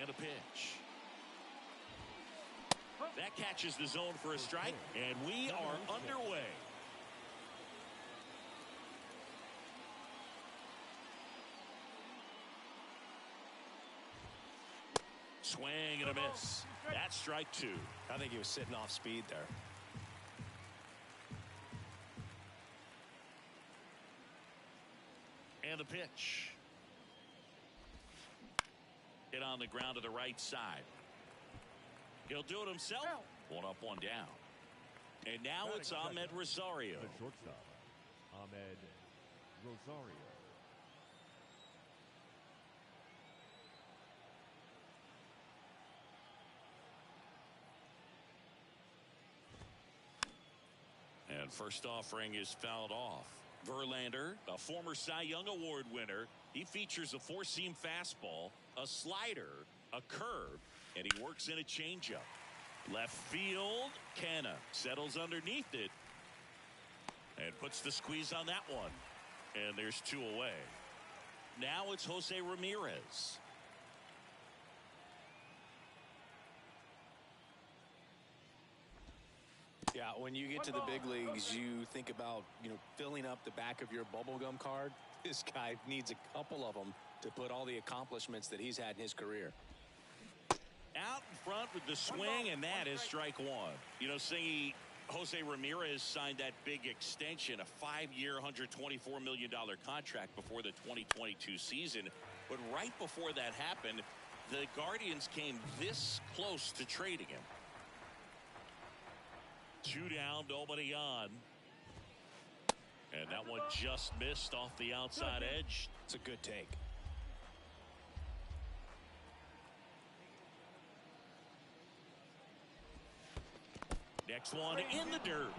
And a pitch. That catches the zone for a strike, and we are underway. Swing and a miss. That's strike two. I think he was sitting off speed there. And a pitch. Hit on the ground to the right side. He'll do it himself. One up, one down. And now it's Ahmed Rosario. The shortstop, Ahmed Rosario. And first offering is fouled off. Verlander, a former Cy Young Award winner, he features a four-seam fastball, a slider, a curve, and he works in a changeup. Left field, Canna settles underneath it and puts the squeeze on that one. And there's two away. Now it's Jose Ramirez. Yeah, when you get to the big leagues, you think about, filling up the back of your bubblegum card. This guy needs a couple of them to put all the accomplishments that he's had in his career. Out in front with the swing, and that is strike one. Singy, Jose Ramirez signed that big extension, a 5-year, $124 million contract before the 2022 season. But right before that happened, the Guardians came this close to trading him. 2 down, nobody on. And that one just missed off the outside edge. It's a good take. Next one in the dirt.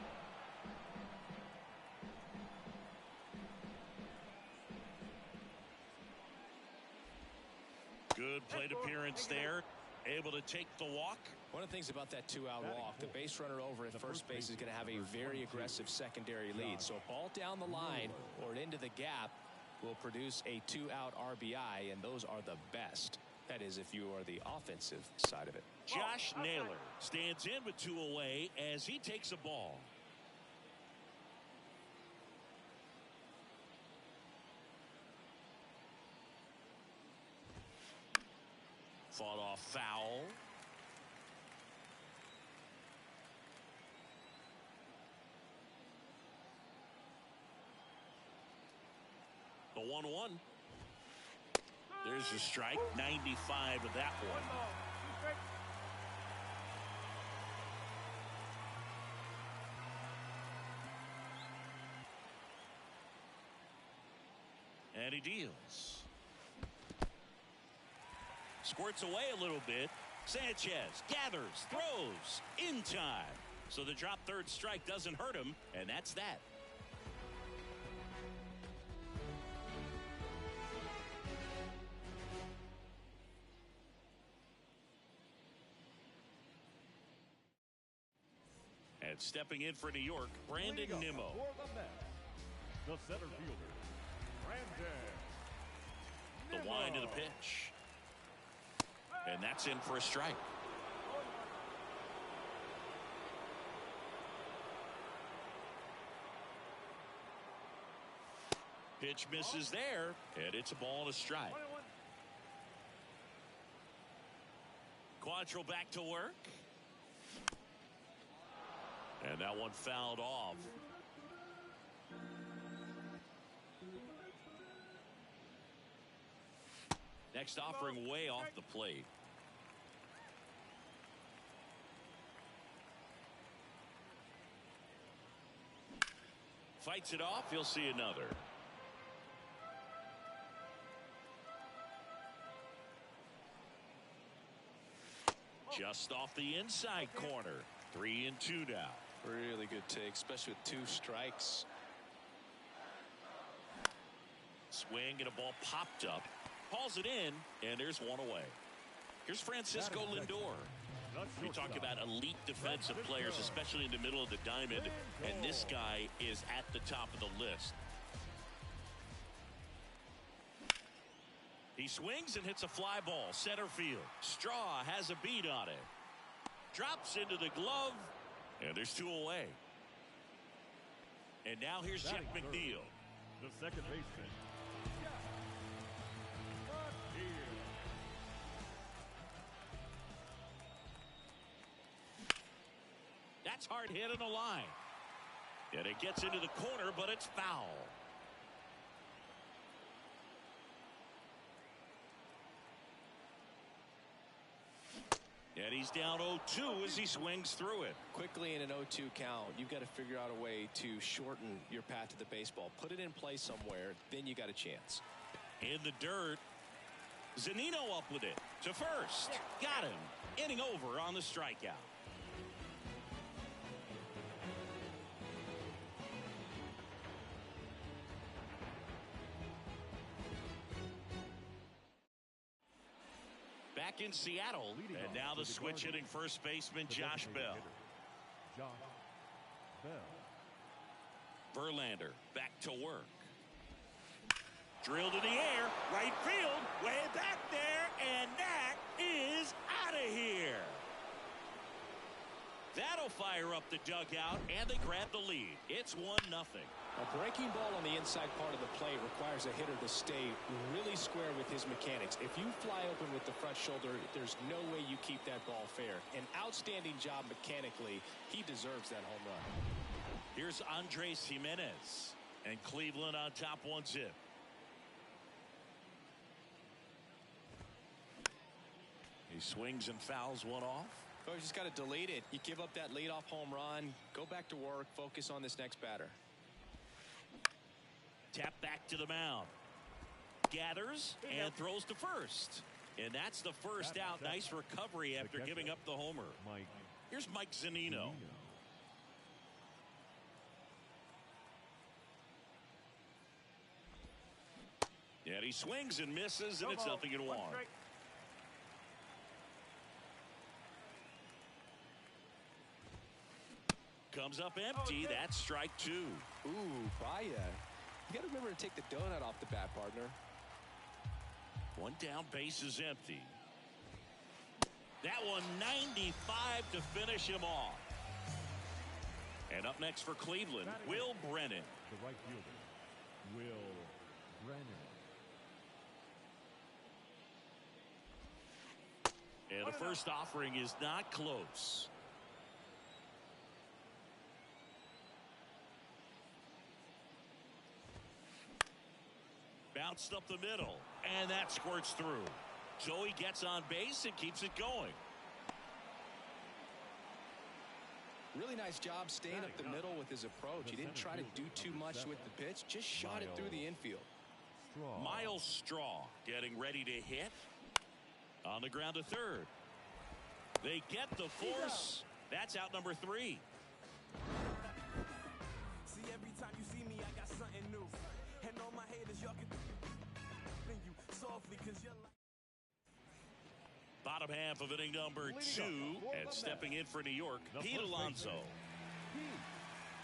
Good plate appearance there. Able to take the walk. One of the things about that 2-out walk, the base runner over at first base is going to have a very aggressive secondary lead. So a ball down the line or into the gap will produce a 2-out RBI, and those are the best. That is, if you are the offensive side of it. Josh Naylor stands in with 2 away as he takes a ball. Fought off foul. The 1-1. There's a strike. 95 of that one. And he deals. Squirts away a little bit. Sanchez gathers, throws in time. So the drop third strike doesn't hurt him, and that's that. And stepping in for New York, Brandon Nimmo. The center fielder, Brandon The wind of the pitch. And that's in for a strike. Pitch misses there, and it's a ball and a strike. Quantrill back to work. And that one fouled off. Next offering way off the plate. Fights it off. He'll see another. Just off the inside corner. 3-2 now. Really good take, especially with 2 strikes. Swing and a ball popped up. Hauls it in, and there's one away. Here's Francisco Lindor. We talk about elite defensive players, especially in the middle of the diamond, and this guy is at the top of the list. He swings and hits a fly ball center field. Straw has a beat on it. Drops into the glove, and there's 2 away. And now here's Jeff McNeil. The second baseman. That's hard hit in the line. And it gets into the corner, but it's foul. And he's down 0-2 as he swings through it. Quickly in an 0-2 count, you've got to figure out a way to shorten your path to the baseball. Put it in play somewhere, then you got a chance. In the dirt, Zunino up with it to first. Got him. Inning over on the strikeout. Back in Seattle, and now the switch hitting first baseman Josh Bell. Verlander back to work. Drilled in the air, right field, way back there, and that is out of here. That'll fire up the dugout, and they grab the lead. It's 1-0. A breaking ball on the inside part of the plate requires a hitter to stay really square with his mechanics. If you fly open with the front shoulder, there's no way you keep that ball fair. An outstanding job mechanically. He deserves that home run. Here's Andres Jimenez, and Cleveland on top 1-0. He swings and fouls one off. Oh, you just got to delete it. You give up that leadoff home run, go back to work, focus on this next batter. Tap back to the mound. Gathers and throws to first. And that's the first out. Nice recovery after giving up the homer. Here's Mike Zunino. And he swings and misses, and it's 0-1. Comes up empty. That's strike 2. Ooh, Baya. You got to remember to take the donut off the bat, partner. 1 down, base is empty. That one 95 to finish him off. And up next for Cleveland, Will Brennan. The right fielder, Will Brennan. And the first offering is not close. Bounced up the middle, and that squirts through. So he gets on base and keeps it going. Really nice job staying up the middle with his approach. He didn't try to do too much with the pitch, just shot it through the infield. Miles Straw getting ready to hit. On the ground to third. They get the force. That's out number 3. See, every time you see me, I got something new. And all my haters, y'all can you softly because you're like. Bottom half of inning number 2, and stepping in for New York, Pete Alonso.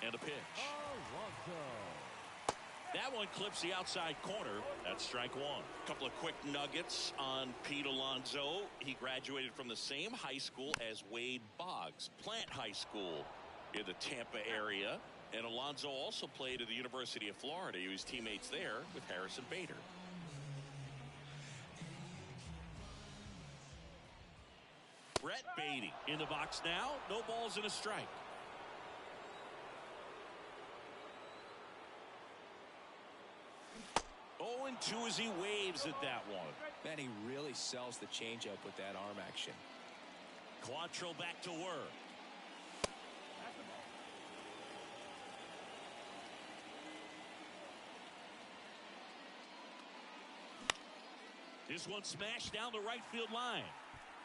And a pitch. That one clips the outside corner. That's strike 1. A couple of quick nuggets on Pete Alonso. He graduated from the same high school as Wade Boggs, Plant High School in the Tampa area. And Alonso also played at the University of Florida. He was teammates there with Harrison Bader. Brett Beatty in the box now. No balls and a strike. 0-2 as he waves at that one. Man, he really sells the changeup with that arm action. Quantrill back to work. This one smashed down the right field line.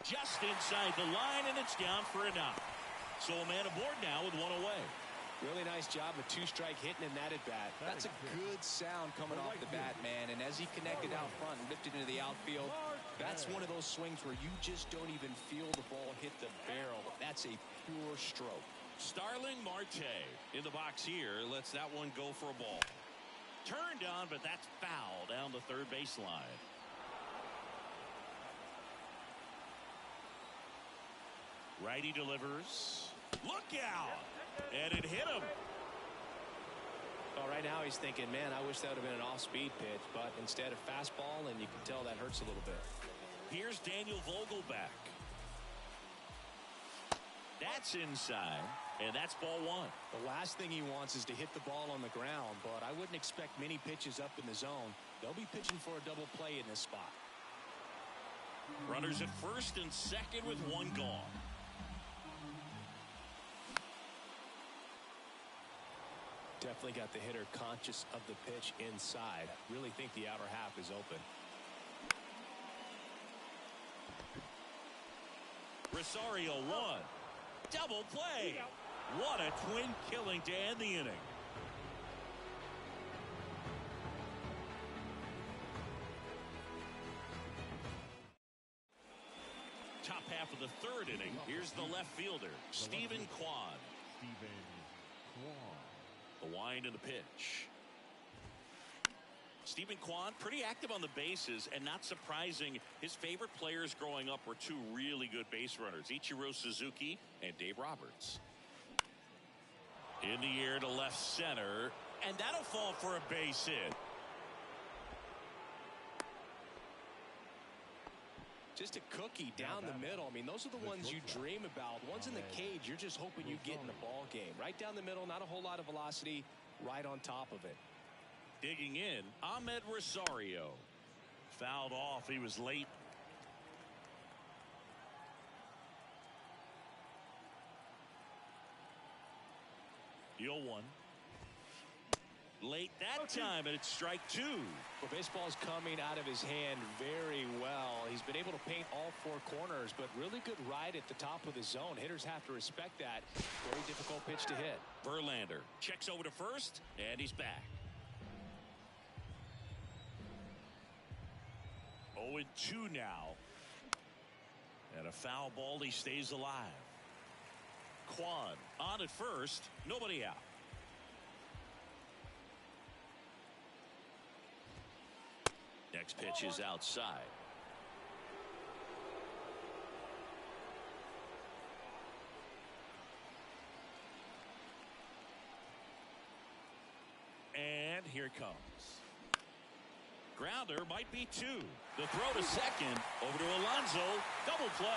Just inside the line, and it's down for a knock. So a man aboard now with 1 away. Really nice job, a 2-strike hitting in that at bat. That's a good sound coming off the bat, man. And as he connected out front and lifted into the outfield, that's one of those swings where you just don't even feel the ball hit the barrel. That's a pure stroke. Starling Marte in the box here lets that one go for a ball. Turned on, but that's foul down the third baseline. Righty delivers. Look out. And it hit him. Well, right now he's thinking, man, I wish that would have been an off-speed pitch, but instead a fastball, and you can tell that hurts a little bit. Here's Daniel Vogelback. That's inside, and that's ball one. The last thing he wants is to hit the ball on the ground, but I wouldn't expect many pitches up in the zone. They'll be pitching for a double play in this spot. Runners at first and second with one gone. Definitely got the hitter conscious of the pitch inside. Really think the outer half is open. Rosario one. Double play. What a twin killing to end the inning. Top half of the third inning. Here's the left fielder, Stephen Kwan. The wind and the pitch. Stephen Kwan, pretty active on the bases, and not surprising, his favorite players growing up were two really good base runners, Ichiro Suzuki and Dave Roberts. In the air to left center, and that'll fall for a base hit. Just a cookie down the middle. I mean, those are the ones you dream about. Ones in the cage, you're just hoping you get in the ball game. Right down the middle, not a whole lot of velocity, right on top of it. Digging in, Ahmed Rosario. Fouled off, he was late. The 0-1. Late that time, and it's strike two. Well, baseball's coming out of his hand very well. He's been able to paint all four corners, but really good ride at the top of the zone. Hitters have to respect that. Very difficult pitch to hit. Verlander checks over to first, and he's back. 0-2 now. And a foul ball, he stays alive. Kwan on at first, nobody out. Next pitch is outside. And here it comes. Grounder might be two. The throw to second. Over to Alonso. Double play.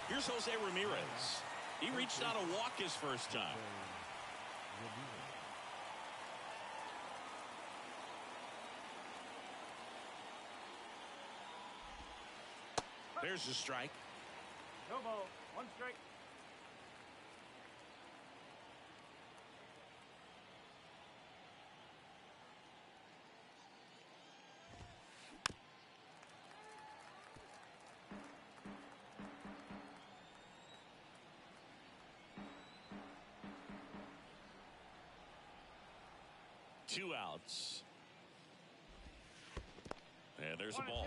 Here's Jose Ramirez. He reached out a walk his first time. There's the strike. No ball. One strike. Two outs. And there's a ball.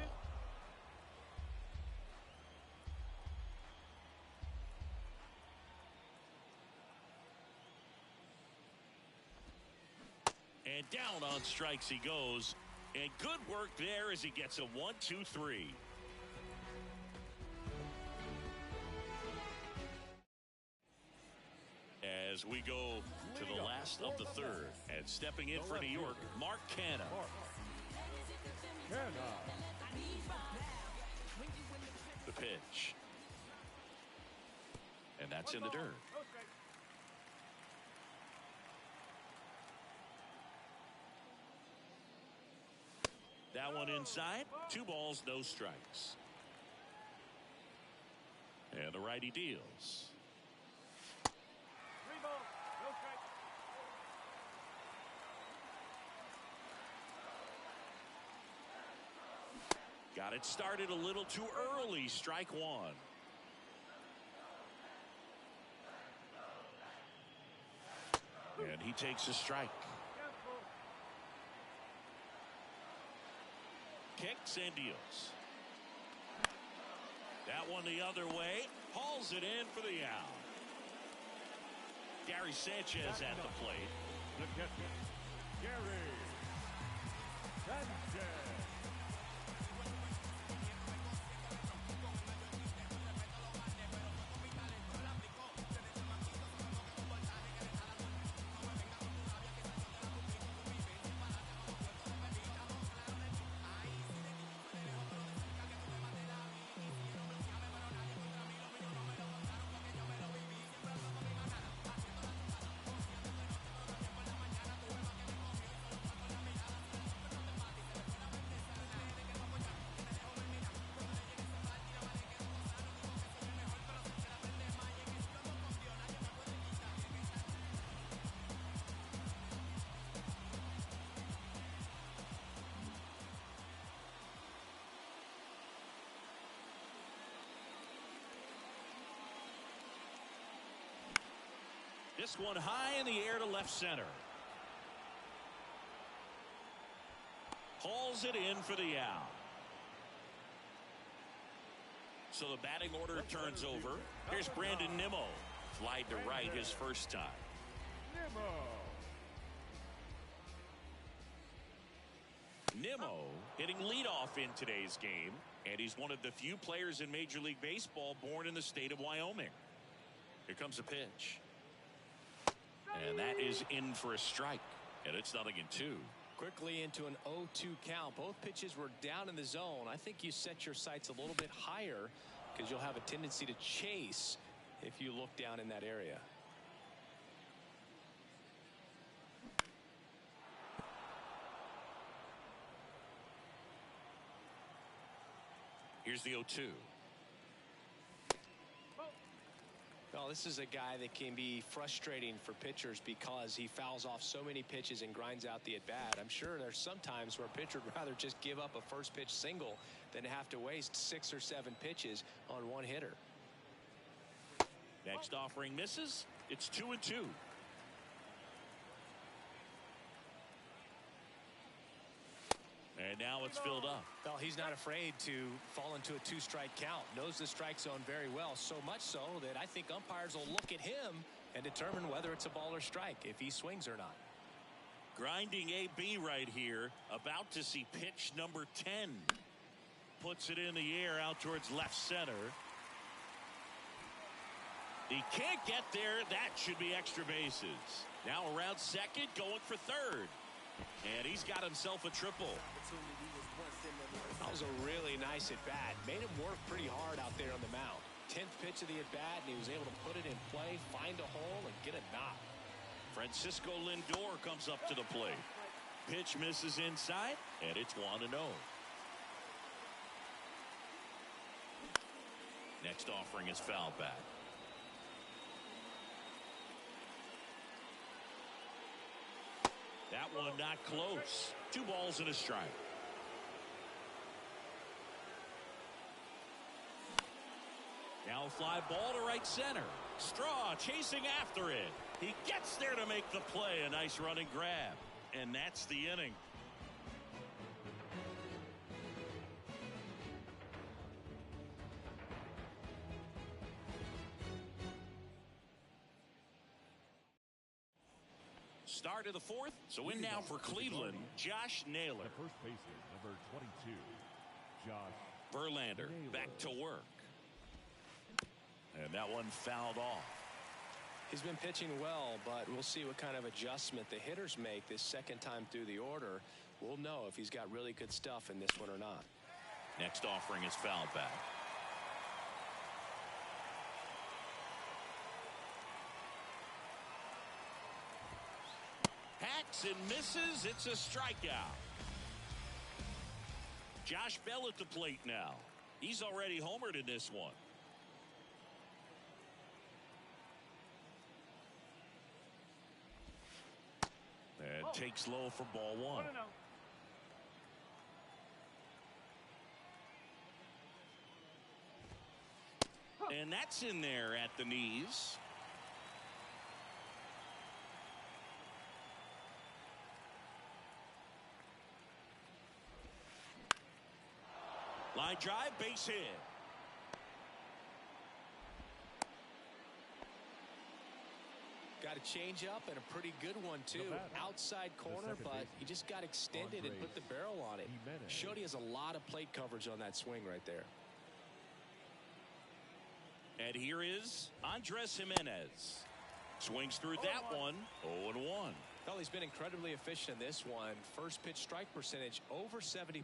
And down on strikes he goes. And good work there as he gets a 1-2-3. As we go to the last of the third. And stepping in for New York, Mark Canha. The pitch. And that's in the dirt. That one inside. 2 balls, no strikes. And the righty deals. 3 balls, no strikes. Got it started a little too early. Strike one. And he takes a strike. Kicks and deals. That one the other way. Hauls it in for the out. Gary Sanchez at the plate. The catcher, Gary Sanchez. This one high in the air to left center. Hauls it in for the out. So the batting order turns over. Here's Brandon Nimmo. Flied to right his first time. Nimmo hitting leadoff in today's game, and he's one of the few players in Major League Baseball born in the state of Wyoming. Here comes a pitch. And that is in for a strike, and it's 0-2. Quickly into an 0-2 count. Both pitches were down in the zone. I think you set your sights a little bit higher because you'll have a tendency to chase if you look down in that area. Here's the 0-2. Well, this is a guy that can be frustrating for pitchers because he fouls off so many pitches and grinds out the at-bat. I'm sure there's some times where a pitcher would rather just give up a first pitch single than have to waste 6 or 7 pitches on one hitter. Next offering misses. It's 2-2. And now it's filled up. Well, he's not afraid to fall into a 2-strike count. Knows the strike zone very well, so much so that I think umpires will look at him and determine whether it's a ball or strike, if he swings or not. Grinding AB right here. About to see pitch number 10. Puts it in the air out towards left center. He can't get there. That should be extra bases. Now around second, going for third. And he's got himself a triple. That was a really nice at-bat. Made him work pretty hard out there on the mound. 10th pitch of the at-bat, and he was able to put it in play, find a hole, and get a knock. Francisco Lindor comes up to the plate. Pitch misses inside, and it's 1-0. Next offering is foul back. That one not close. 2 balls and a strike. Now a fly ball to right center. Straw chasing after it. He gets there to make the play. A nice running grab. And that's the inning. Start of the 4th. So in now for Cleveland, Josh Naylor. The first baseman, number 22, Josh Verlander back to work. And that one fouled off. He's been pitching well, but we'll see what kind of adjustment the hitters make this second time through the order. We'll know if he's got really good stuff in this one or not. Next offering is fouled back. Hacks and misses. It's a strikeout. Josh Bell at the plate now. He's already homered in this one. And takes low for ball 1. And that's in there at the knees. Line drive, base hit. Got a change up and a pretty good one too. Outside corner, but he just got extended and put the barrel on it. Showed he has a lot of plate coverage on that swing right there. And here is Andres Jimenez. Swings through that one. 0-1. Well, he's been incredibly efficient in this one. First pitch strike percentage over 70%.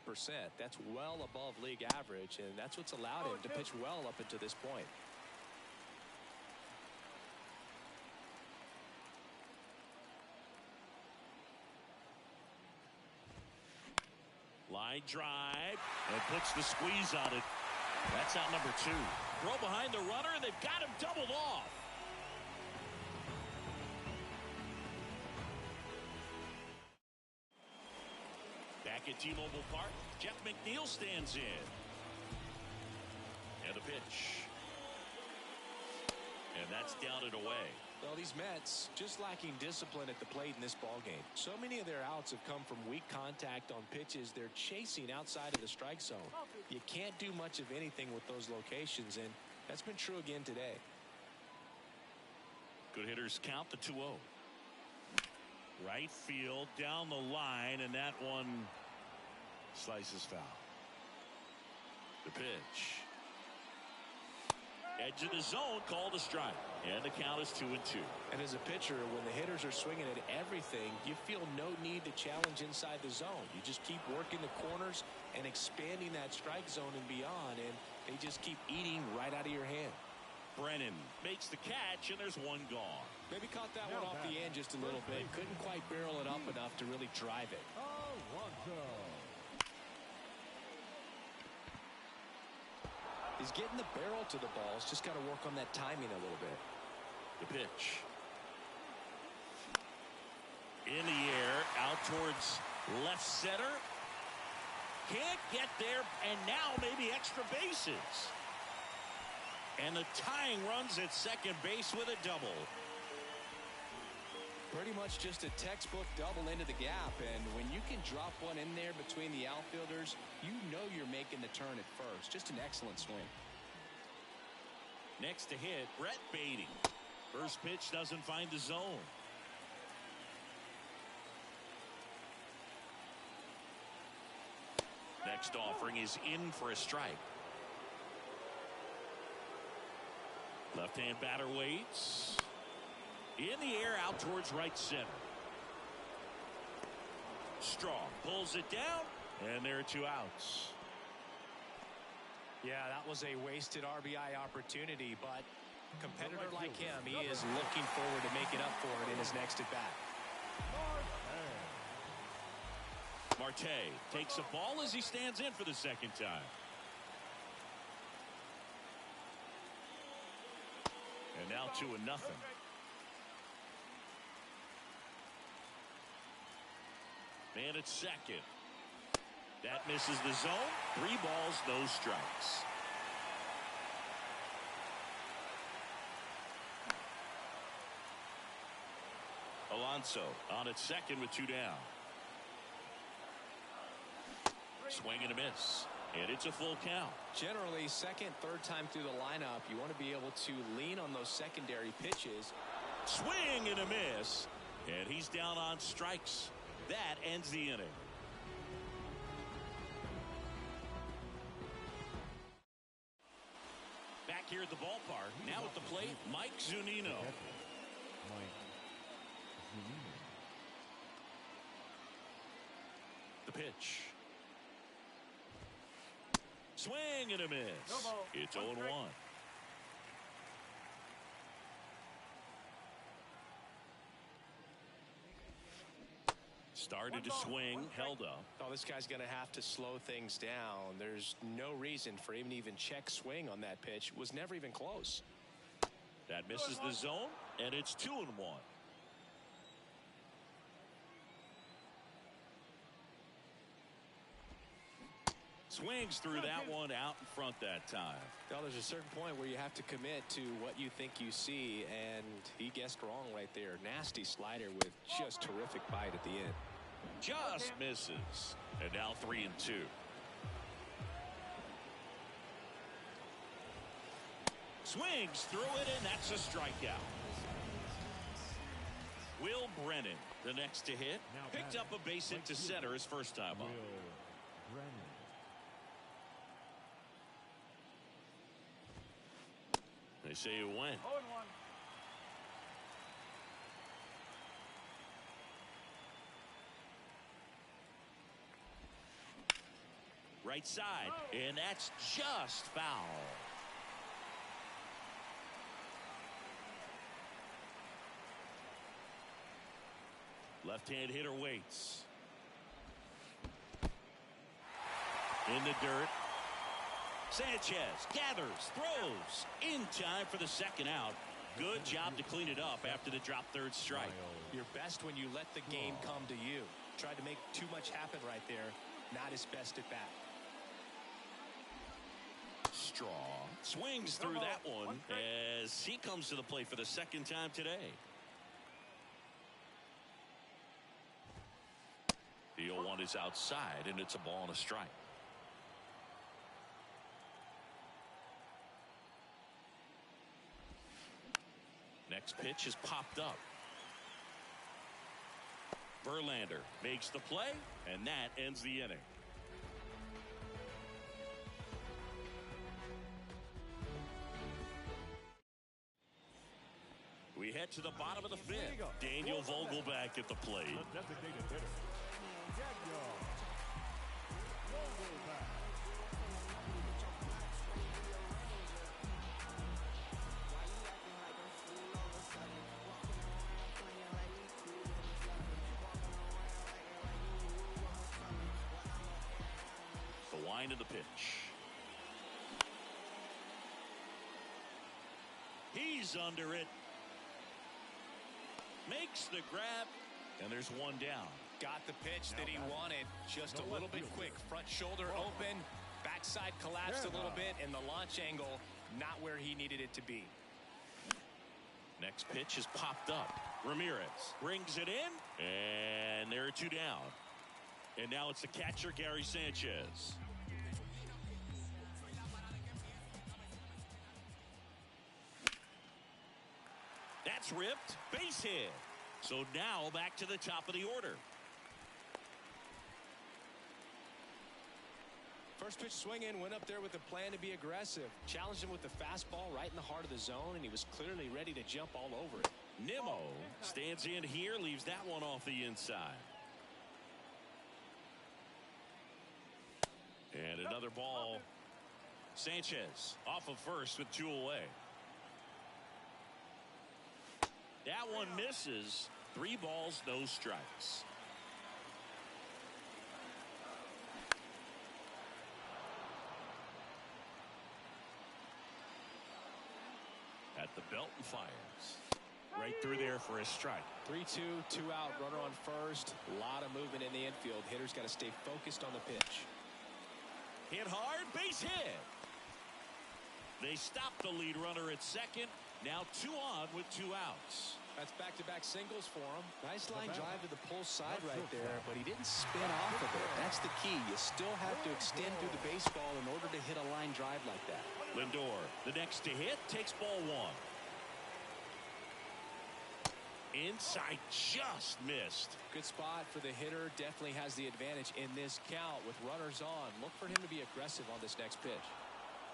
That's well above league average, and that's what's allowed him to pitch well up until this point. Line drive and puts the squeeze on it. That's out number 2. Throw behind the runner, and they've got him doubled off. Back at T-Mobile Park, Jeff McNeil stands in. And a pitch. And that's down and away. Well, these Mets just lacking discipline at the plate in this ballgame. So many of their outs have come from weak contact on pitches they're chasing outside of the strike zone. You can't do much of anything with those locations, and that's been true again today. Good hitters count the 2-0. Right field down the line, and that one slices foul. The pitch. Edge of the zone, called a strike. And the count is 2-2. And as a pitcher, when the hitters are swinging at everything, you feel no need to challenge inside the zone. You just keep working the corners and expanding that strike zone and beyond, and they just keep eating right out of your hand. Brennan makes the catch, and there's one gone. Maybe caught that one off the end just a little bit. Couldn't quite barrel it up enough to really drive it. He's getting the barrel to the balls. Just got to work on that timing a little bit. The pitch. In the air, out towards left center. Can't get there, and now maybe extra bases. And the tying runs at second base with a double. Pretty much just a textbook double into the gap, and when you can drop one in there between the outfielders, you know you're making the turn at first. Just an excellent swing. Next to hit, Brett Beatty. First pitch doesn't find the zone. Next offering is in for a strike. Left-hand batter waits. In the air, out towards right center. Strong pulls it down, and there are 2 outs. Yeah, that was a wasted RBI opportunity, but a competitor like him, he is looking forward to making up for it in his next at-bat. Marte takes a ball as he stands in for the second time. And now 2-0. Man at second. That misses the zone. 3 balls, no strikes. Alonso on at second with 2 down. Swing and a miss. And it's a full count. Generally, second, third time through the lineup, you want to be able to lean on those secondary pitches. Swing and a miss. And he's down on strikes. That ends the inning. Back here at the ballpark, now at the plate, Mike Zunino. The pitch. Swing and a miss. It's 0-1. Started to swing, held up. Oh, this guy's going to have to slow things down. There's no reason for him to even check swing on that pitch. Was never even close. That misses the zone, and it's 2-1. Swings through that one out in front that time. Well, there's a certain point where you have to commit to what you think you see, and he guessed wrong right there. Nasty slider with just terrific bite at the end. Just misses. And now 3-2. Swings through it, and that's a strikeout. Will Brennan, the next to hit, picked up a base hit to center his first time up. They say it went. 0-1. Right side, and that's just foul. Left-hand hitter waits. In the dirt. Sanchez gathers, throws, in time for the second out. Good job to clean it up after the drop third strike. You're best when you let the game come to you. Tried to make too much happen right there. Not his best at bat. straw. Swings through that one as he comes to the plate for the second time today. The 0-1 is outside, and it's a ball and a strike. Next pitch is popped up. Verlander makes the play, and that ends the inning. We head to the bottom of the fifth. Daniel Vogelback at the plate. The designated hitter, Daniel Vogelback. The wind of the pitch. He's under it. Makes the grab, and there's one down. Got the pitch that he wanted, just a little bit quick. Front shoulder open, backside collapsed a little bit, and the launch angle not where he needed it to be. Next pitch is popped up. Ramirez brings it in, and there are two down. And now it's the catcher, Gary Sanchez. That's ripped. Base hit. So now back to the top of the order. First pitch swinging, went up there with a plan to be aggressive. Challenged him with the fastball right in the heart of the zone, and he was clearly ready to jump all over it. Nimmo stands in here, leaves that one off the inside. And another ball. Sanchez off of first with two away. That one misses. 3 balls, no strikes. At the belt and fires. Right through there for a strike. 3-2, 2 out, runner on first. A lot of movement in the infield. Hitter's got to stay focused on the pitch. Hit hard, base hit. They stop the lead runner at second. Now 2 on with 2 outs. That's back-to-back singles for him. Nice line drive to the pull side right there, but he didn't spin off of it. That's the key. You still have to extend through the baseball in order to hit a line drive like that. Lindor, the next to hit, takes ball 1. Inside, just missed. Good spot for the hitter. Definitely has the advantage in this count with runners on. Look for him to be aggressive on this next pitch.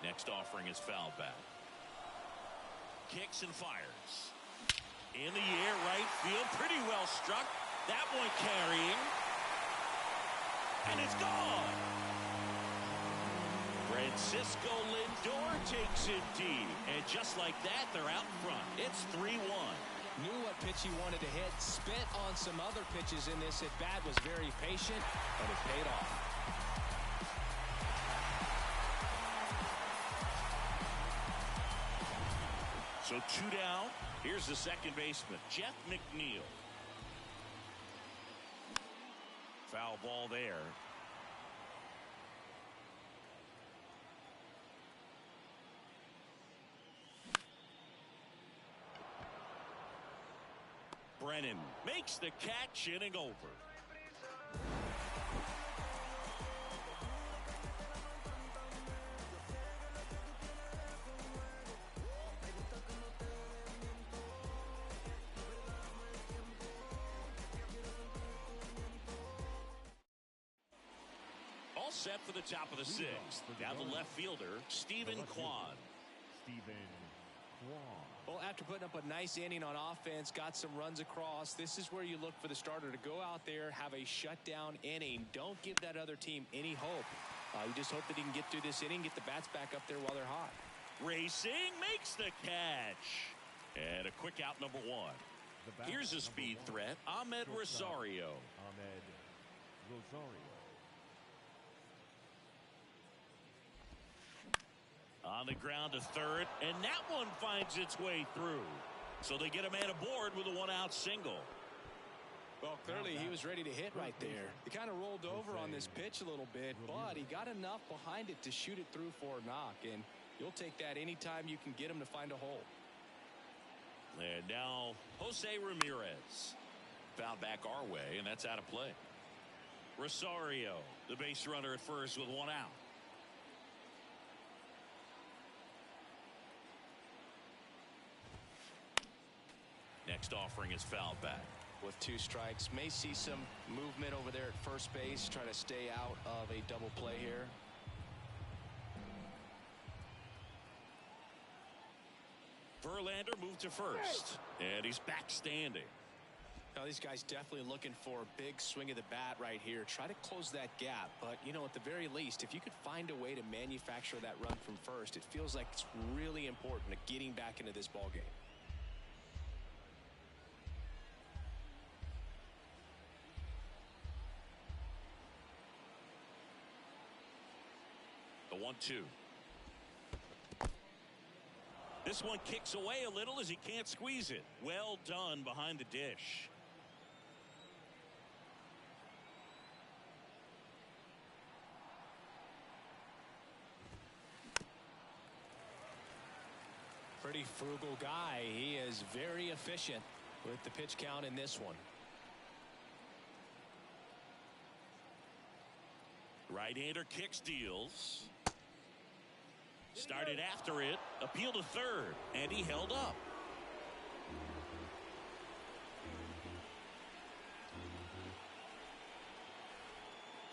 Next offering is fouled back. Kicks and fires. In the air, right field. Pretty well struck. That one carrying. And it's gone. Francisco Lindor takes it deep. And just like that, they're out front. It's 3-1. Knew what pitch he wanted to hit. Spit on some other pitches in this at-bat. Was very patient, and it paid off. So 2 down. Here's the second baseman, Jeff McNeil. Foul ball there. Brennan makes the catch, inning over. All set for the top of the 6th. Now the left fielder, Stephen Kwan. Well, after putting up a nice inning on offense, got some runs across, this is where you look for the starter to go out there, have a shutdown inning. Don't give that other team any hope. You just hope that he can get through this inning, get the bats back up there while they're hot. Racing makes the catch. And a quick out, number 1. Here's a speed threat, Ahmed Rosario. On the ground to third, and that one finds its way through. So they get a man aboard with a 1-out single. Well, clearly he was ready to hit right there. He kind of rolled over on this pitch a little bit, but he got enough behind it to shoot it through for a knock. And You'll take that anytime you can get him to find a hole. And now Jose Ramirez. Foul back our way, and that's out of play. Rosario, the base runner at first with one out. Next offering is fouled back. With 2 strikes, may see some movement over there at first base, trying to stay out of a double play here. Verlander moved to first, and he's back standing. Now these guys definitely looking for a big swing of the bat right here. Try to close that gap, but you know, at the very least, if you could find a way to manufacture that run from first, it feels like it's really important to getting back into this ball game. The 1-2. This one kicks away a little as he can't squeeze it. Well done behind the dish. Pretty frugal guy. He is very efficient with the pitch count in this one. Right-hander kicks, deals. Started after it, appeal to third, and he held up.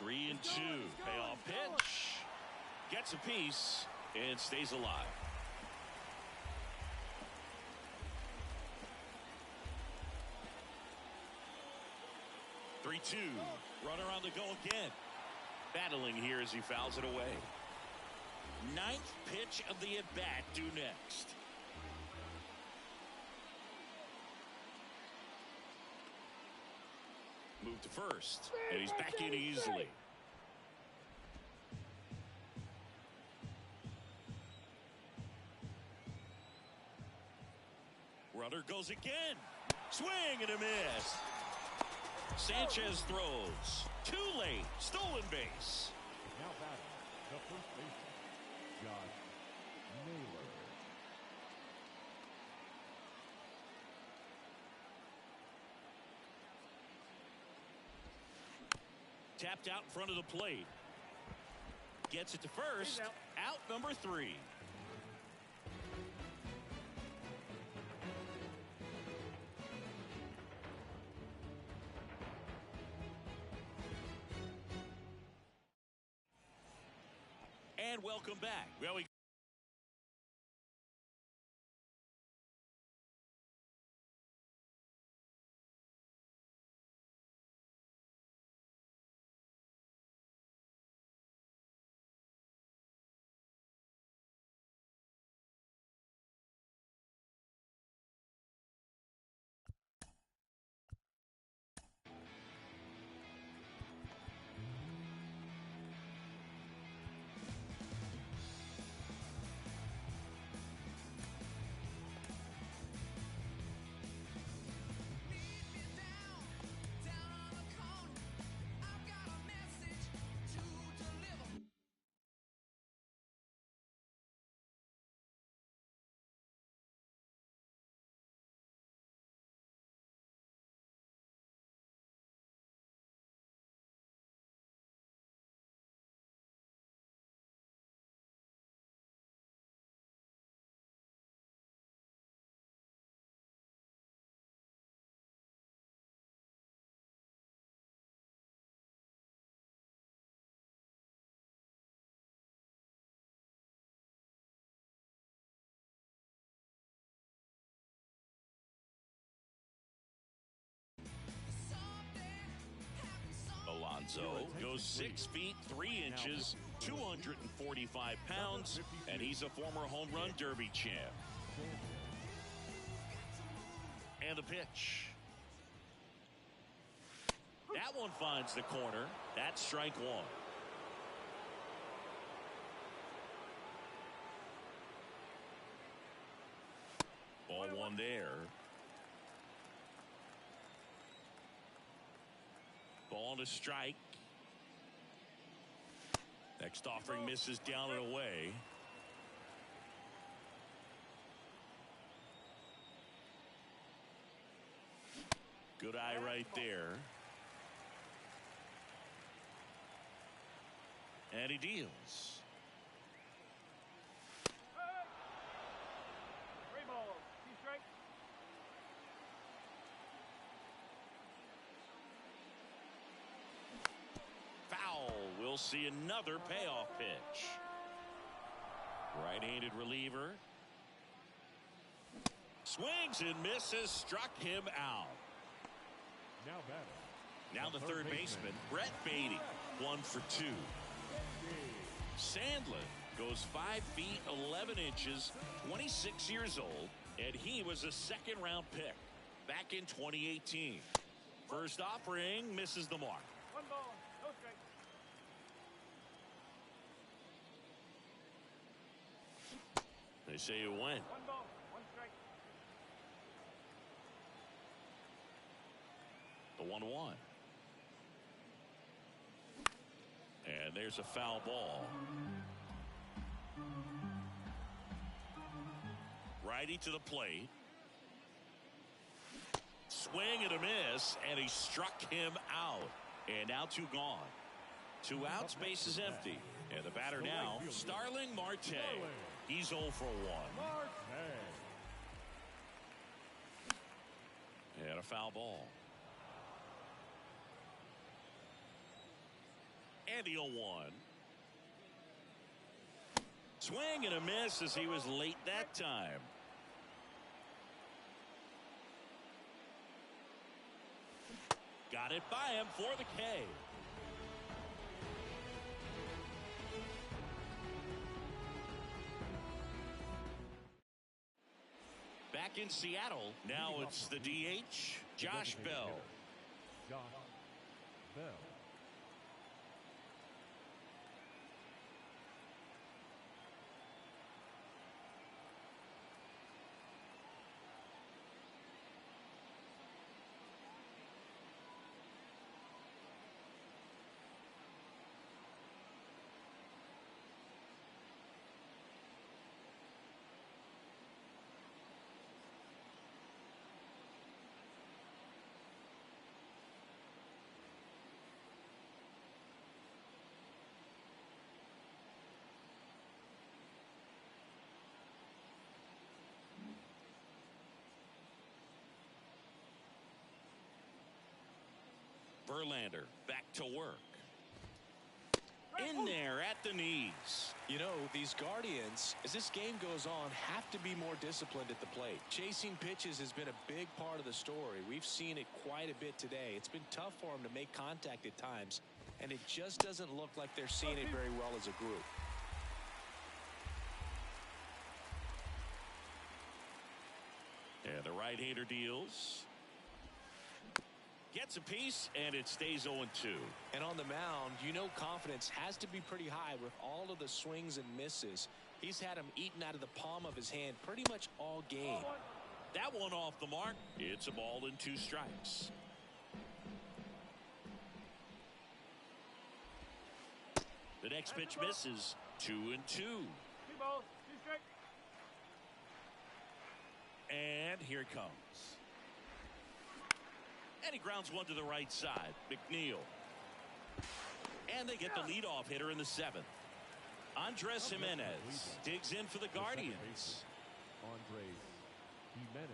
Three and 2, payoff pitch. Gets a piece and stays alive. Three, 2, runner on the go again. Battling here as he fouls it away. 9th pitch of the at-bat due next. Move to first, and he's back in easily. Runner goes again. Swing and a miss. Sanchez throws. Too late. Stolen base. Now batting, the first baseman, Josh Naylor. Tapped out in front of the plate. Gets it to first. Out number 3. And welcome back. Well, we Alonso goes 6 feet 3 inches, 245 pounds, and he's a former home run derby champ. And the pitch. That one finds the corner. That's strike 1. Ball 1 there. Ball to strike. Next offering misses down and away. Good eye right there. And he deals. 3 balls. 2 strikes. Foul. We'll see another payoff pitch. Right-handed reliever. Swings and misses. Struck him out. Now batting. Now the third baseman, Brett Beatty, 1 for 2. Sandlin goes 5 feet 11 inches, 26 years old, and he was a second-round pick back in 2018. First offering misses the mark. 1 ball. No strikes. They say you win. 1 ball. 1 strike. The 1-1. And there's a foul ball. Righty to the plate. Swing and a miss, and he struck him out. And now 2 gone. 2 outs, base is empty. And the batter now, Starling Marte. He's 0 for 1. And a foul ball. And the 0-1. Swing and a miss as he was late that time. Got it by him for the K. Back in Seattle, now it's the DH, Josh Bell. Josh Bell. Verlander back to work. In there at the knees. You know, these Guardians, as this game goes on, have to be more disciplined at the plate. Chasing pitches has been a big part of the story. We've seen it quite a bit today. It's been tough for them to make contact at times, and it just doesn't look like they're seeing it very well as a group. And the right-hander deals. Gets a piece, and it stays 0-2. And on the mound, you know confidence has to be pretty high with all of the swings and misses. He's had them eaten out of the palm of his hand pretty much all game. That one off the mark. It's a ball and 2 strikes. The next pitch misses. 2-2. 2 balls. 2 strikes. And here it comes. And he grounds one to the right side. McNeil. And they get the leadoff hitter in the 7th. Andres Jimenez digs in for the Guardians. Andres Jimenez.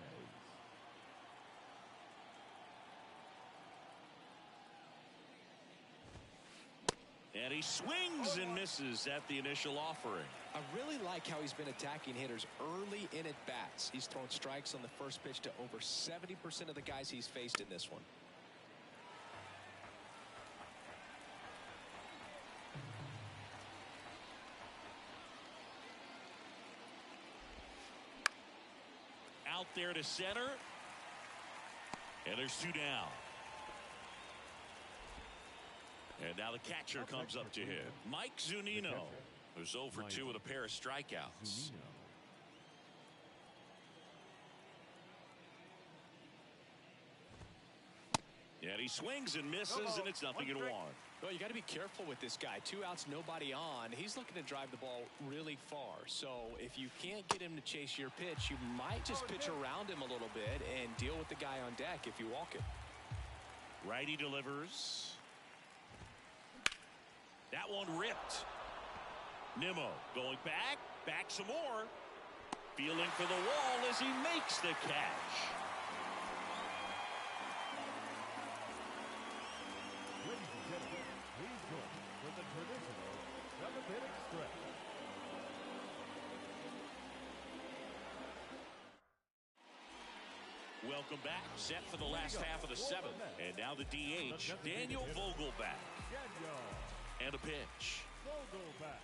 And he swings and misses at the initial offering. I really like how he's been attacking hitters early in at bats. He's thrown strikes on the first pitch to over 70% of the guys he's faced in this one. Out there to center. And there's 2 down. And now the catcher comes up to hit. Mike Zunino, who's 0 for 2 with a pair of strikeouts. And he swings and misses, and it's 0-1. Well, you got to be careful with this guy. 2 outs, nobody on. He's looking to drive the ball really far. So if you can't get him to chase your pitch, you might just pitch around him a little bit and deal with the guy on deck if you walk him. Righty delivers. That one ripped. Nimmo going back some more. Feeling for the wall as he makes the catch. Ladies and gentlemen, please join me for the traditional 7-inning stretch. Welcome back. Set for the last half of the seventh. And now the DH, Daniel Vogelback. And a pitch. Vogelback.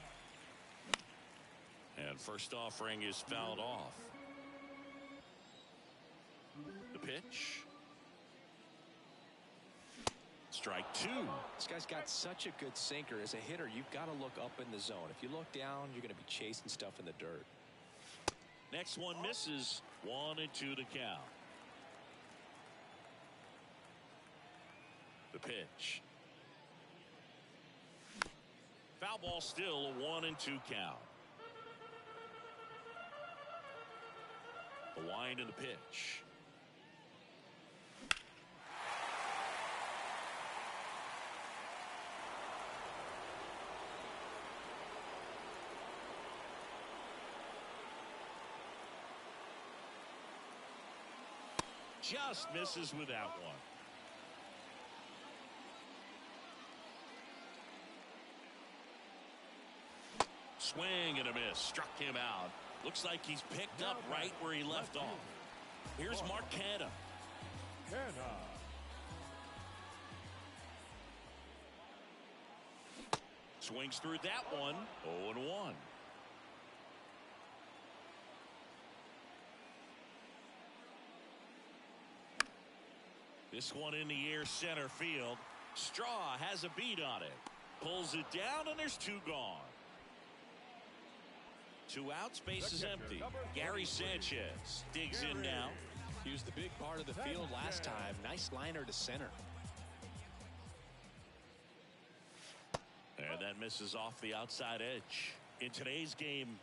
And first offering is fouled off. The pitch. Strike two. This guy's got such a good sinker. As a hitter, you've got to look up in the zone. If you look down, you're going to be chasing stuff in the dirt. Next one misses. 1-2 to count. The pitch. Foul ball, still a 1-2 count. The wind and the pitch. Just misses with that one. Swing and a miss. Struck him out. Looks like he's picked up right where he left off. Here's Mark Canha. Swings through that one. 0-1. This one in the air, center field. Straw has a beat on it. Pulls it down, and there's two gone. 2 outs, base is empty. Gary Sanchez digs in now. He was the big part of the field last time. Nice liner to center. And that misses off the outside edge. In today's game,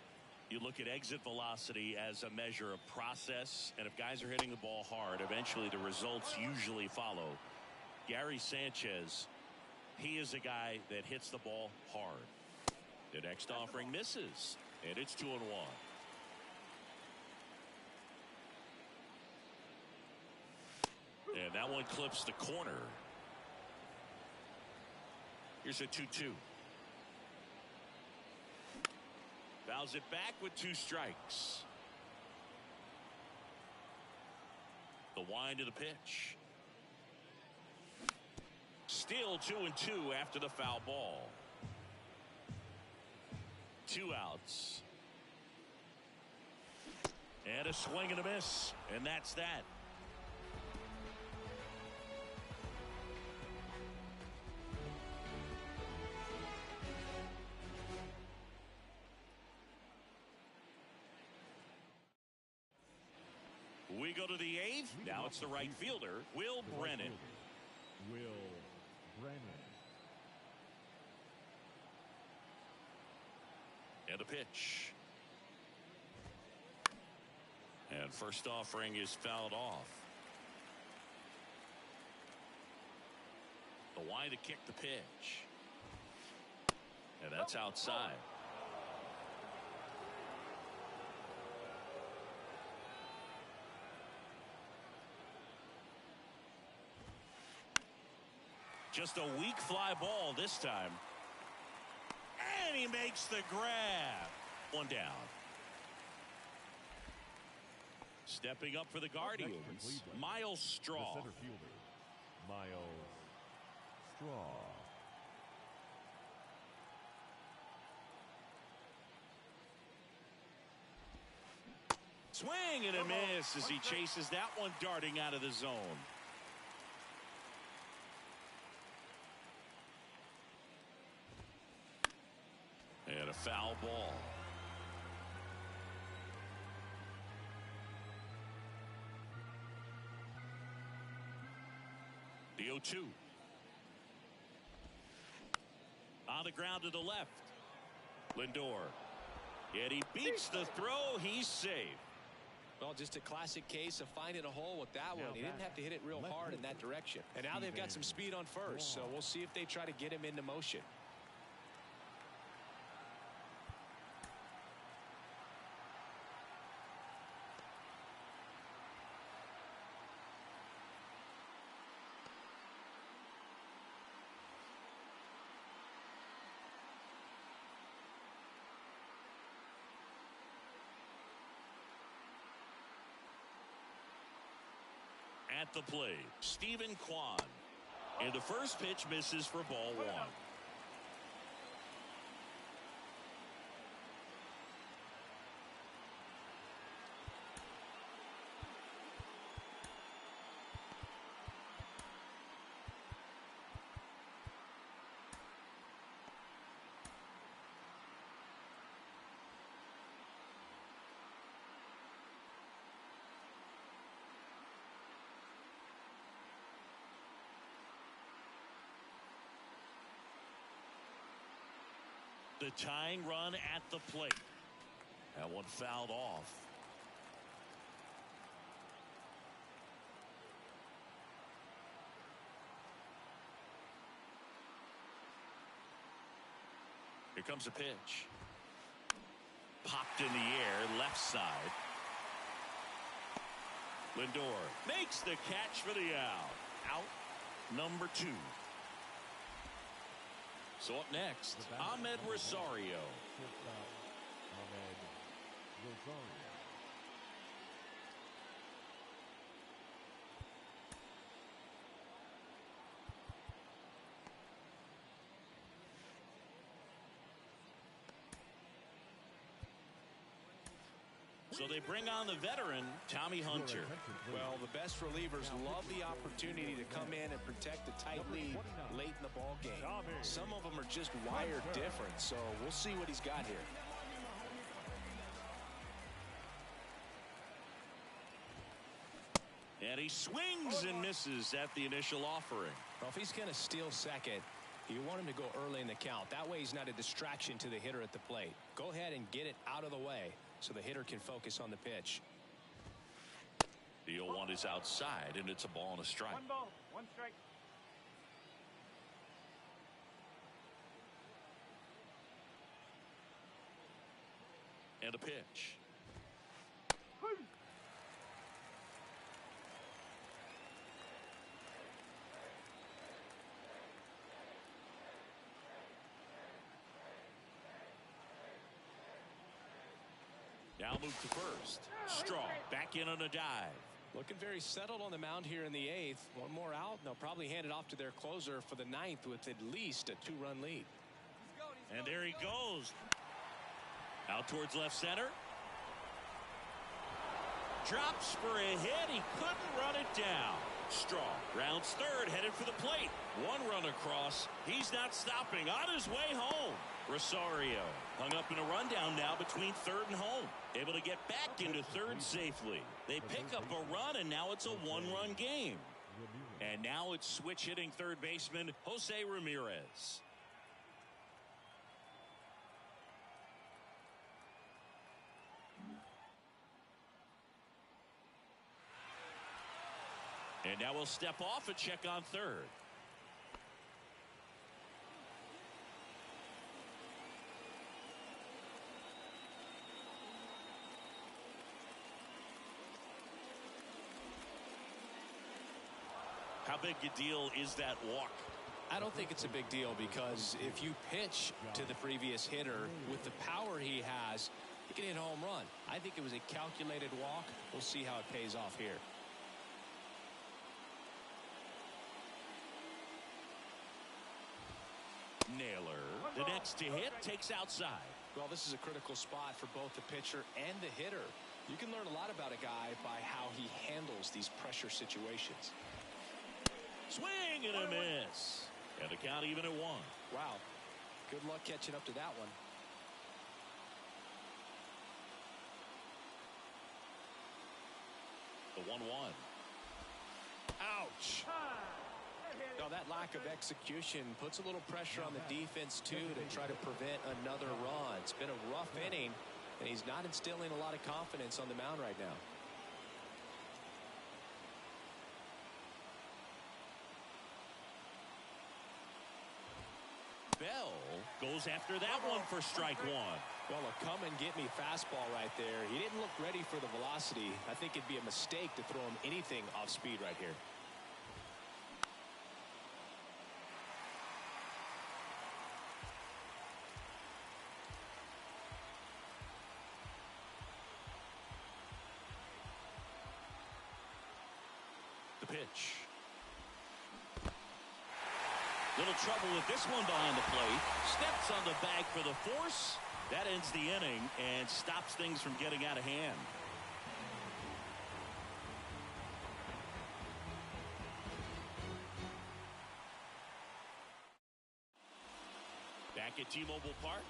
you look at exit velocity as a measure of process, and if guys are hitting the ball hard, eventually the results usually follow. Gary Sanchez, he is a guy that hits the ball hard. The next offering misses, and it's 2-1. And that one clips the corner. Here's a 2-2. Fouls it back with 2 strikes. The wind of the pitch. Still 2-2 after the foul ball. 2 outs. And a swing and a miss. And that's that. We go to the 8th. Now it's the right fielder, Will Brennan. Will Brennan. And a pitch. And first offering is fouled off. The wind to kick the pitch. And that's outside. Just a weak fly ball this time. And he makes the grab. 1 down. Stepping up for the Guardians, Miles Straw. The center fielder, Miles Straw. Swing and a miss as he chases that one darting out of the zone. And a foul ball. The 0-2. On the ground to the left. Lindor. Yet he beats the throw. He's safe. Well, just a classic case of finding a hole with that one. He didn't have to hit it real hard in that direction. And now they've got some speed on first, so we'll see if they try to get him into motion. At the plate, Stephen Kwan. And the first pitch misses for ball one. The tying run at the plate. That one fouled off. Here comes a pitch. Popped in the air, left side. Lindor makes the catch for the out. Out number 2. So up next, Ahmed Rosario. So they bring on the veteran, Tommy Hunter. Well, the best relievers love the opportunity to come in and protect a tight lead late in the ball game. Some of them are just wired different, so we'll see what he's got here. And he swings and misses at the initial offering. Well, if he's going to steal second, you want him to go early in the count. That way he's not a distraction to the hitter at the plate. Go ahead and get it out of the way so the hitter can focus on the pitch. The 0-1 is outside, and it's a ball and a strike. 1 ball, 1 strike. And a pitch. Now move to first. Straw back in on a dive. Looking very settled on the mound here in the 8th. One more out, and they'll probably hand it off to their closer for the 9th with at least a 2-run lead. And there he goes. Out towards left center. Drops for a hit. He couldn't run it down. Straw rounds third, headed for the plate. 1 run across. He's not stopping. On his way home. Rosario hung up in a rundown now between third and home. Able to get back into third safely. They pick up a run, and now it's a 1-run game. And now it's switch hitting third baseman Jose Ramirez. And now we'll step off and check on third. How big a deal is that walk? I don't think it's a big deal because if you pitch to the previous hitter with the power he has, he can hit a home run. I think it was a calculated walk. We'll see how it pays off here. Naylor, the next to hit, takes outside. Well, this is a critical spot for both the pitcher and the hitter. You can learn a lot about a guy by how he handles these pressure situations. Swing and a miss. And the count even at 1. Wow. Good luck catching up to that one. The 1-1. Ouch. Now that lack of execution puts a little pressure on the defense too to try to prevent another run. It's been a rough inning, and he's not instilling a lot of confidence on the mound right now. goes after that one for strike one. Well, a come-and-get-me fastball right there. He didn't look ready for the velocity. I think it'd be a mistake to throw him anything off speed right here. The pitch. Little trouble with this one behind the plate. Steps on the bag for the force. That ends the inning and stops things from getting out of hand. Back at T-Mobile Park.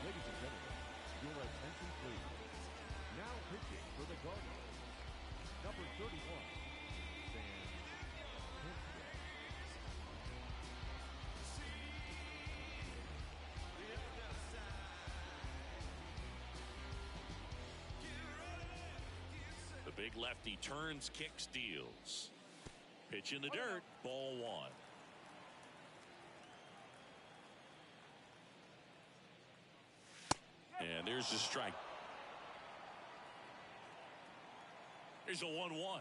Ladies and gentlemen, your attention please. Now pitching for the Cardinals, number 31, Sam Hempstead. The big lefty turns, kicks, deals. Pitch in the dirt. Ball one. And there's the strike. There's a 1-1.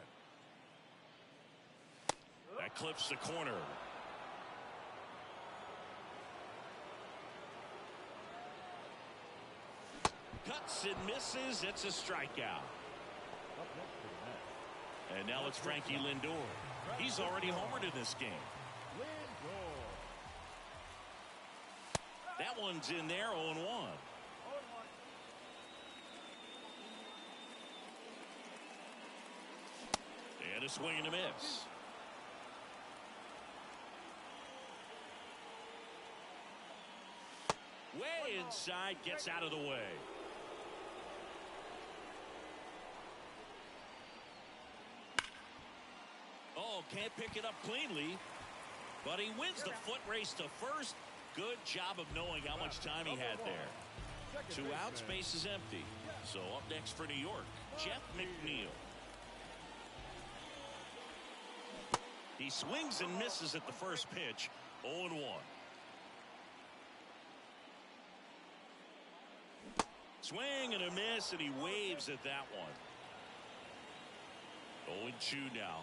That clips the corner. Cuts and misses. It's a strikeout. Up next to the net, And now it's Frankie Lindor. He's already homered in this game. Lindor. That one's in there, 0-1. 0-1. And a swing and a miss. Way inside, gets out of the way. Oh, can't pick it up cleanly. But he wins the foot race to first. Good job of knowing how much time he had there. 2 outs, base is empty. So up next for New York, Jeff McNeil. He swings and misses at the first pitch. 0-1. Swing and a miss, and he waves at that one. 0-2 now.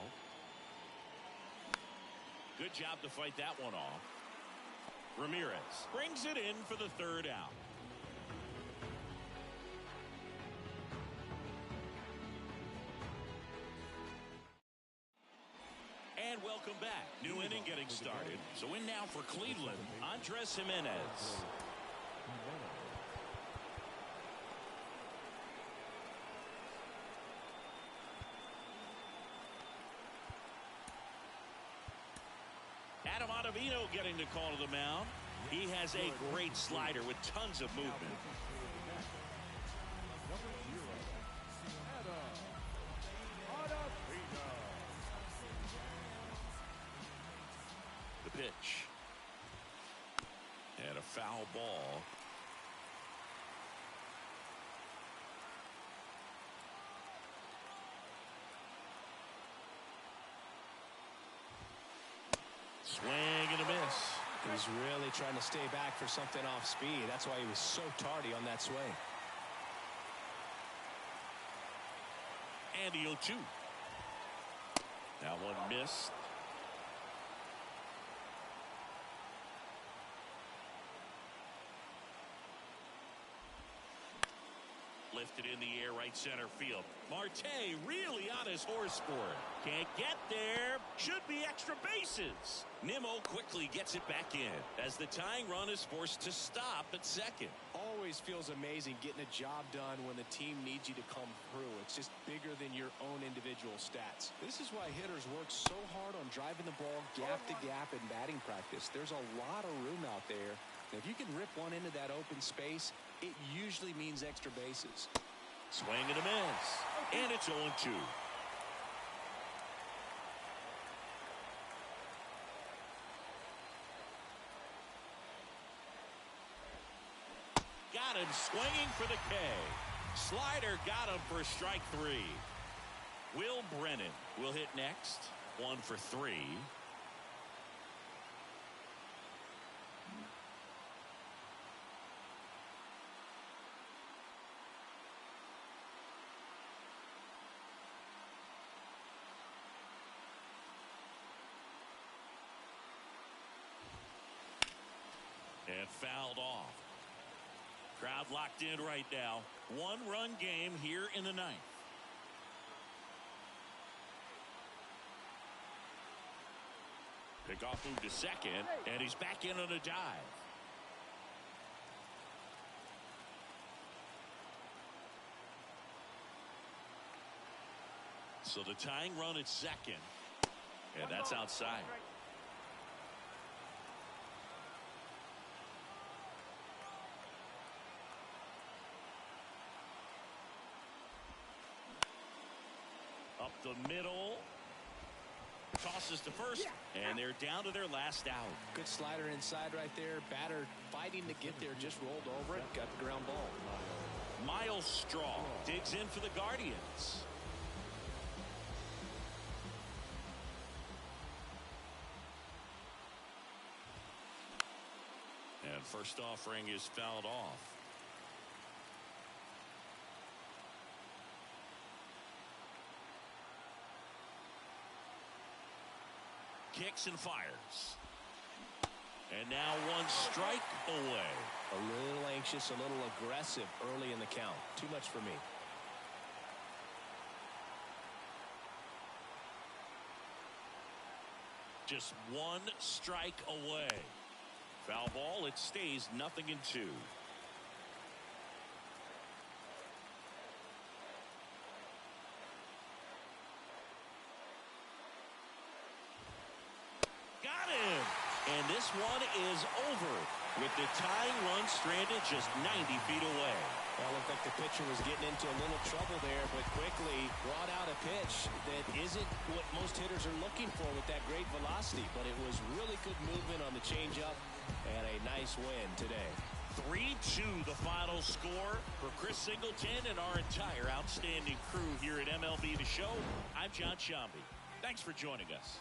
Good job to fight that one off. Ramirez brings it in for the 3rd out. And welcome back. New inning getting started. So in now for Cleveland, Andres Jimenez. Adam Ottavino getting the call to the mound. He has a great slider with tons of movement. Number 0, Adam Ottavino. The pitch. And a foul ball. Swing and a miss. He's really trying to stay back for something off speed. That's why he was so tardy on that swing. And the 0-2. That one missed. Lifted in the air, right center field. Marte really on his horse for it. Can't get there. Should be extra bases. Nimmo quickly gets it back in as the tying run is forced to stop at second. Always feels amazing getting a job done when the team needs you to come through. It's just bigger than your own individual stats. This is why hitters work so hard on driving the ball gap to gap in batting practice. There's a lot of room out there If you can rip one into that open space, it usually means extra bases. Swing and a miss. And it's 0-2. Got him swinging for the K. Slider got him for strike 3. Will Brennan will hit next. 1 for 3. And fouled off. Crowd locked in right now. 1-run game here in the 9th. Pickoff move to second, and he's back in on a dive. So the tying run at second, and that's outside. Up the middle. Tosses to first, and they're down to their last out. Good slider inside right there. Batter fighting to get there, just rolled over it, got the ground ball. Miles Straw digs in for the Guardians. And first offering is fouled off. Kicks and fires. And now 1 strike away. A little anxious, a little aggressive early in the count. Too much for me. Just 1 strike away. Foul ball, it stays 0-2. And this one is over with the tying run stranded just 90 feet away. Well, looked like the pitcher was getting into a little trouble there, but quickly brought out a pitch that isn't what most hitters are looking for with that great velocity. But it was really good movement on the changeup and a nice win today. 3-2 the final score for Chris Singleton and our entire outstanding crew here at MLB The Show. I'm John Shambi. Thanks for joining us.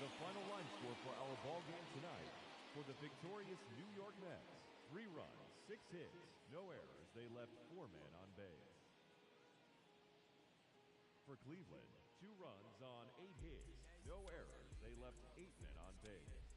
The final line score for our ball game tonight. For the victorious New York Mets, 3 runs, 6 hits, no errors. They left 4 men on base. For Cleveland, 2 runs on 8 hits, no errors. They left 8 men on base.